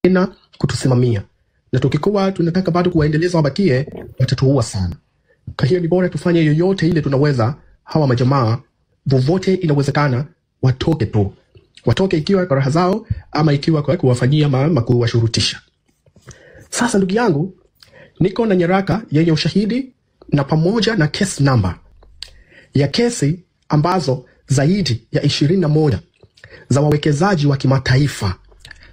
tena kutusimamia, na tukikuwa tunataka bado kuwaendeleza wabakie, watatuua sana. Kwa hiyo ni bora tufanye yoyote ile tunaweza. Hawa majamaa vovote inawezekana watoke tu, watoke ikiwa kwa raha zao ama ikiwa kwa kuwafanyia ama kuwashurutisha. Sasa ndugu yangu, niko na nyaraka yenye ushahidi na pamoja na case number ya kesi ambazo zaidi ya 21 za wawekezaji wa kimataifa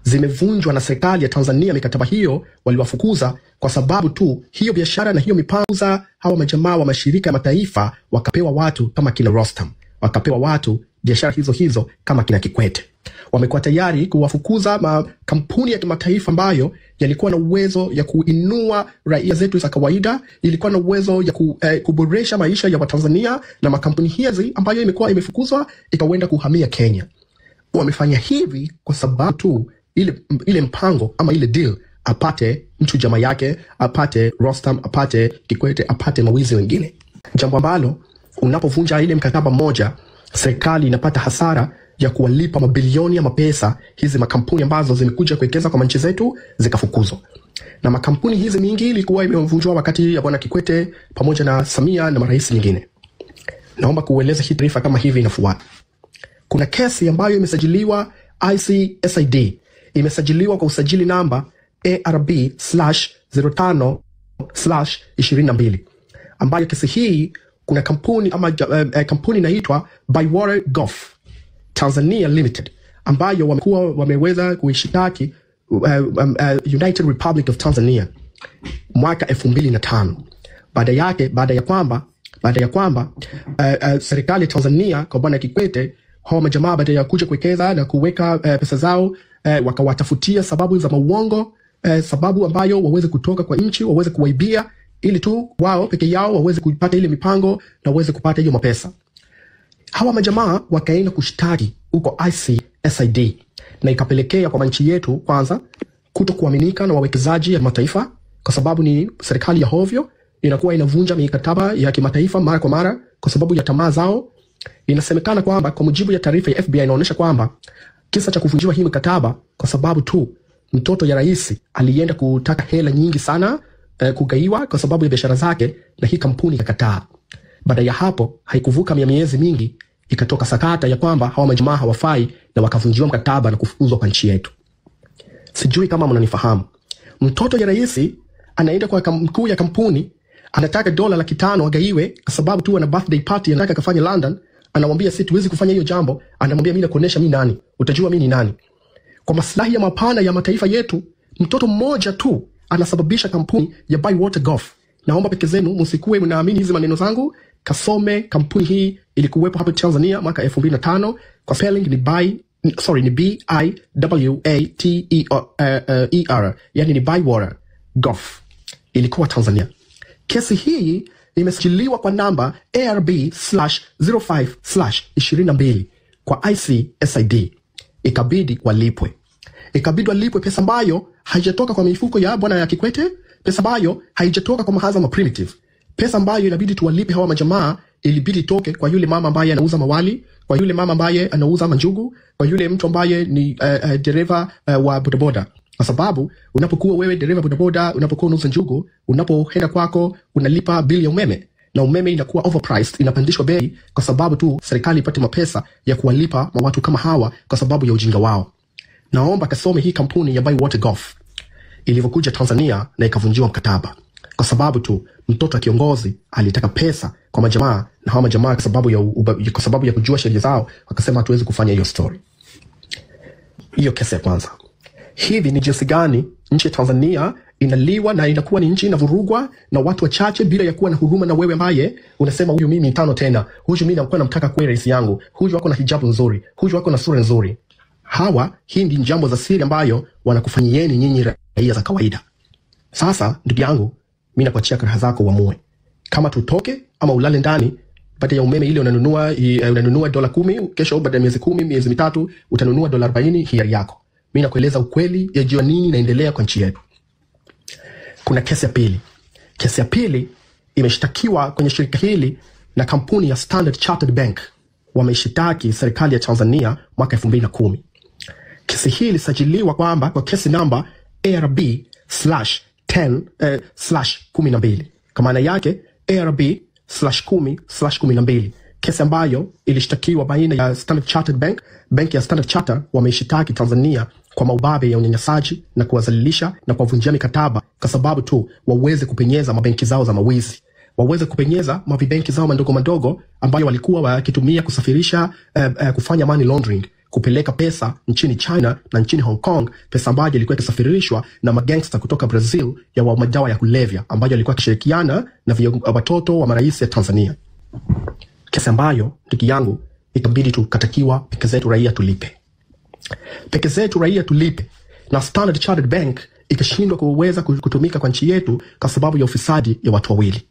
zimevunjwa na serikali ya Tanzania. Mikataba hiyo waliwafukuza kwa sababu tu hiyo biashara na hiyo mipango za hawa majamaa wa mashirika ya mataifa wakapewa watu kama kina Rostam, wakapewa watu biashara hizo kama kina Kikwete. Wamekuwa tayari kuwafukuza makampuni ya kimataifa ambayo yalikuwa na uwezo ya kuinua raia zetu za kawaida, ilikuwa na uwezo ya kuboresha maisha ya Watanzania, na makampuni hizi ambayo imekuwa imefukuzwa ikawenda kuhamia Kenya. Wamefanya hivi kwa sababu tu ile mpango ama ile deal apate mtu jamaa yake, apate Rostam, apate Kikwete, apate mawizi wengine. Jambo ambalo unapovunja ile mkataba mmoja, serikali inapata hasara ya kuwalipa mabilioni ya mapesa hizi makampuni ambazo zimekuja kuwekeza kwa nchi zetu zikafukuzwa. Na makampuni hizi mingi ilikuwa imevunjwa wakati ya bwana Kikwete pamoja na Samia na marais wengine. Naomba kueleza hii taarifa kama hivi inafuata. Kuna kesi ambayo imesajiliwa ICSID, imesajiliwa kwa usajili namba ARB/05/22, ambayo kesi hii kuna kampuni ama kampuni inaitwa Bywater Gulf Tanzania Limited ambayo wameweza kuishitaki United Republic of Tanzania mwaka 2005. Baada ya kwamba serikali ya Tanzania kwa bwana Kikwete, hawa majamaa baada ya kuja kuwekeza na kuweka pesa zao, wakawatafutia sababu za mauongo, sababu ambayo waweze kutoka kwa nchi, waweze kuwaibia ili tu wao peke yao waweze kupata ile mipango na waweze kupata hiyo mapesa. Hawa majamaa wakaenda kushtaki huko ICSID, na ikapelekea kwa nchi yetu kwanza kutokuaminika na wawekezaji ya mataifa, kwa sababu ni serikali ya hovyo, inakuwa inavunja mikataba ya kimataifa mara kwa mara kwa sababu ya tamaa zao. Inasemekana kwamba kwa mujibu ya taarifa ya FBI inaonyesha kwamba kisa cha kuvunjiwa hii mikataba kwa sababu tu mtoto ya rais alienda kutaka hela nyingi sana kugaiwa kwa sababu ya biashara zake, na hii kampuni ikakataa. Baada ya hapo haikuvuka miezi mingi, ikatoka sakata ya kwamba hawa majamaa hawafai na wakavunjiwa mkataba na kufukuzwa kwa nchi yetu. Sijui kama mnanifahamu. Mtoto ya rais anaenda kwa mkuu ya kampuni, anataka $500,000 agaiwe kwa sababu tu ana birthday party anataka kafanya London. Anamwambia si tuwezi kufanya hiyo jambo. Anamwambia mimi nakuonesha mimi nani, utajua mimi ni nani. Kwa maslahi ya mapana ya mataifa yetu, mtoto mmoja tu anasababisha kampuni ya Bywater Gulf. Naomba peke zenu msikuwe mnaamini hizi maneno zangu. Kasome kampuni hii ilikuwepo hapa Tanzania mwaka 2005. Kwa spelling ni BIWATER, yani ni Bywater Gulf, ilikuwa Tanzania. Kesi hii imesajiliwa kwa namba ARB/05/22 kwa ICSID. Ikabidi walipwe pesa ambayo haijatoka kwa mifuko ya bwana ya Kikwete, pesa ambayo haijatoka kwa Mahazama Primitive, pesa ambayo inabidi tuwalipe hawa majamaa. Ilibidi toke kwa yule mama ambaye anauza mawali, kwa yule mama ambaye anauza manjugu, kwa yule mtu ambaye ni dereva wa bodaboda. Kwa sababu unapokuwa wewe dereva bodaboda, unapokuwa unauza njugu, unapoenda kwako unalipa bili ya umeme, na umeme inakuwa overpriced, inapandishwa bei kwa sababu tu serikali ipate mapesa ya kuwalipa watu kama hawa kwa sababu ya ujinga wao. Naomba kasome hii kampuni ya Bywater Gulf ilivyokuja Tanzania na ikavunjiwa mkataba kwa sababu tu mtoto wa kiongozi alitaka pesa kwa majamaa, na hawa majamaa kwa sababu ya kujua sheria zao wakasema hatuwezi kufanya hiyo story. Hiyo kesi ya kwanza. Hivi ni jinsi gani nchi ya Tanzania inaliwa na inakuwa ni nchi inavurugwa na watu wachache bila ya kuwa na huruma na wewe ambaye unasema huyu mimi tano tena, huyu mimi nakuwa namtaka kuwa rais yangu, huyu wako na hijabu nzuri, huyu wako na sura nzuri. Hii ndi jambo za siri ambayo wanakufanyieni nyinyi raia za kawaida. Sasa ndugu yangu, mimi nakuachia raha zako uamue kama tutoke ama ulale ndani. Baada ya umeme ile unanunua $10, kesho baada ya miezi 10, miezi 3 utanunua $40, hiari yako. Mimi nakueleza ukweli ya jua nini inaendelea kwa nchi yetu. Kuna kesi ya pili. Kesi ya pili imeshtakiwa kwenye shirika hili na kampuni ya Standard Chartered Bank. Wameshitaki serikali ya Tanzania mwaka 2010. Kesi hii ilisajiliwa kwamba kwa kesi namba ARB/10/12. Kwa maana yake ARB/10/12. Kesi ambayo ilishtakiwa baina ya Standard Chartered Bank, benki ya Standard Chartered wameishitaki Tanzania kwa maubabe ya unyanyasaji na kuwazalilisha na kuwavunjia mikataba kwa sababu tu waweze kupenyeza mabenki zao za mawizi. Waweze kupenyeza mavibenki zao mandogo mandogo ambayo walikuwa wakitumia kusafirisha kufanya money laundering, kupeleka pesa nchini China na nchini Hong Kong, pesa ambayo ilikuwa ikisafirishwa na magangster kutoka Brazil ya madawa ya kulevya ambayo ilikuwa ikishirikiana na watoto wa marais ya Tanzania. Kesi ambayo ndugu yangu itabidi tukatakiwa peke zetu raia tulipe. Peke zetu raia tulipe, na Standard Chartered Bank ikashindwa kuweza kutumika kwa nchi yetu kwa sababu ya ufisadi ya watu wawili.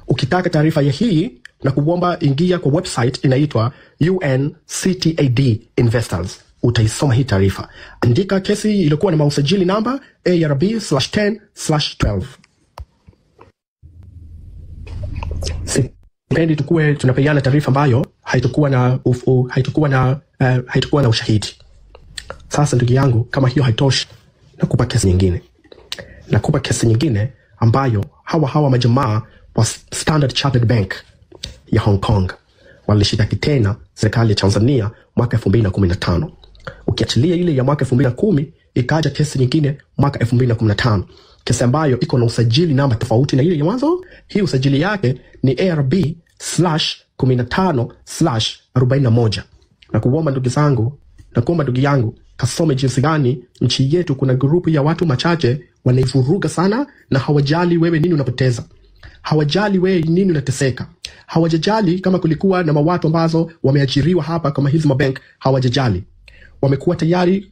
Ukitaka taarifa ya hii na kuomba, ingia kwa website inaitwa UNCTAD Investors. Utaisoma hii taarifa. Andika kesi ilikuwa na mausajili namba ARB/10/12. Sipendi tukue tunapeana taarifa ambayo haitakuwa na ushahidi. Sasa ndugu yangu, kama hiyo haitoshi, nakupa kesi nyingine ambayo hawa majamaa wa Standard Chartered Bank ya Hong Kong walishitaki tena serikali ya Tanzania mwaka 2015. Ukiachilia ile ya mwaka 2010, ikaja kesi nyingine mwaka 2015. Kesi ambayo iko na usajili namba tofauti na ile ya mwanzo. Hii usajili yake ni ARB/15/41. Na kuomba ndugu yangu, kasome jinsi gani nchi yetu kuna grupu ya watu machache wanaivuruga sana, na hawajali wewe nini unapoteza. Hawajali wewe nini unateseka. Hawajajali kama kulikuwa na mawatu ambazo wameajiriwa hapa kama hizi mabank, hawajajali. Wamekuwa tayari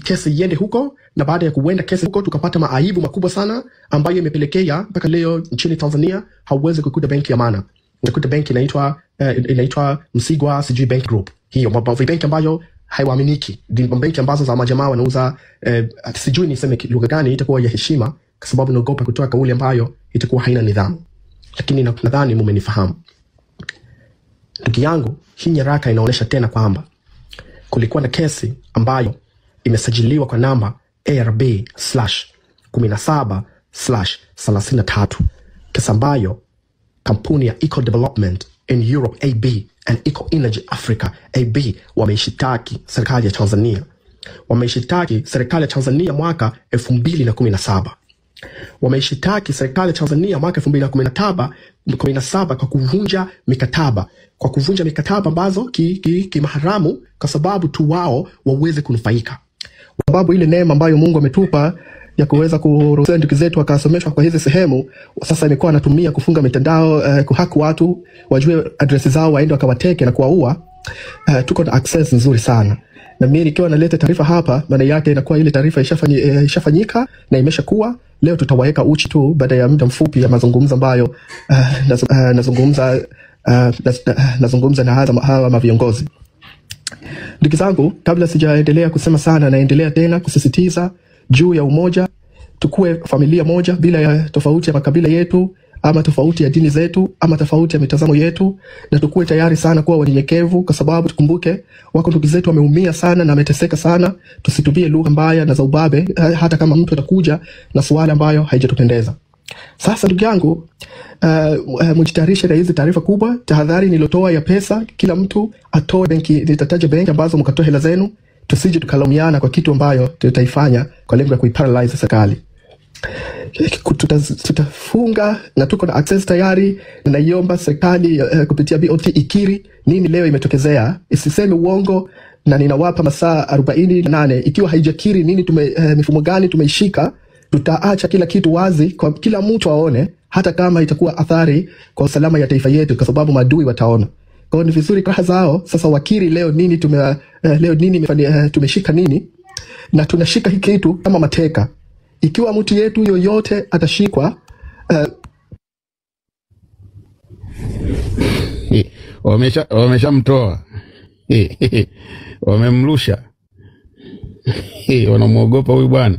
kesi iende huko, na baada ya kuenda kesi huko tukapata maaibu makubwa sana ambayo imepelekea mpaka leo nchini Tanzania hauwezi kukuta benki ya maana. Unakuta benki inaitwa Msigwa sijui Bank Group. Hiyo benki ambayo haiwaaminiki. Benki ambazo za majamaa wanauza sijui niseme lugha gani itakuwa ya heshima, kwa sababu naogopa kutoa kauli ambayo itakuwa haina nidhamu. Lakini nadhani mmenifahamu. Ndugu yangu, hii nyaraka inaonyesha tena kwamba kulikuwa na kesi ambayo imesajiliwa kwa namba ARB/17/33. Kesi ambayo kampuni ya Eco Development in Europe AB and Eco Energy Africa AB wameishitaki serikali ya Tanzania. Wameishitaki serikali ya Tanzania mwaka 2017. Wameishitaki serikali ya Tanzania mwaka 2017 kwa kuvunja mikataba. Kwa kuvunja mikataba ambazo kimaharamu kwa sababu tu wao waweze kunufaika. Sababu ile neema ambayo Mungu ametupa ya kuweza kuruhusu ndugu zetu wakasomeshwa kwa hizi sehemu, sasa imekuwa anatumia kufunga mitandao, kuhack watu, wajue address zao, waende wakawateke na kuwaua. Tuko na access nzuri sana. Na mimi nikiwa naleta taarifa hapa, maana yake inakuwa ile taarifa ishafanyika na imeshakuwa. Leo tutawaweka uchi tu baada ya muda mfupi ya mazungumzo ambayo nazungumza na hawa viongozi. Ndugu zangu, kabla sijaendelea kusema sana, naendelea tena kusisitiza juu ya umoja. Tukue familia moja bila ya tofauti ya makabila yetu, ama tofauti ya dini zetu, ama tofauti ya mitazamo yetu, na tukue tayari sana kuwa wanyenyekevu, kwa sababu tukumbuke wako ndugu zetu wameumia sana na wameteseka sana. Tusitumie lugha mbaya na za ubabe hata kama mtu atakuja na swali ambayo haijatupendeza. Sasa ndugu yangu, mjitayarishe na hizi taarifa kubwa. Tahadhari nilotoa ya pesa, kila mtu atoe benki, nitataja benki ambazo mkatoa hela zenu, tusije tukalaumiana kwa kitu ambayo tutaifanya kwa lengo la kuiparalyze serikali. Tutafunga na tuko na access tayari. Naiomba serikali kupitia BOT ikiri nini leo imetokezea, isiseme uongo, na ninawapa masaa 48. Ikiwa haijakiri nini mifumo gani tumeishika, tutaacha kila kitu wazi kwa kila mtu aone, hata kama itakuwa athari kwa usalama ya taifa yetu, kwa sababu maadui wataona. Kwa hiyo ni vizuri kwa zao sasa wakiri leo nini tumeshika nini, na tunashika hiki kitu kama mateka. Ikiwa mtu yetu yoyote atashikwa, wameshamtoa, wamemrusha, wanamuogopa huyu bwana.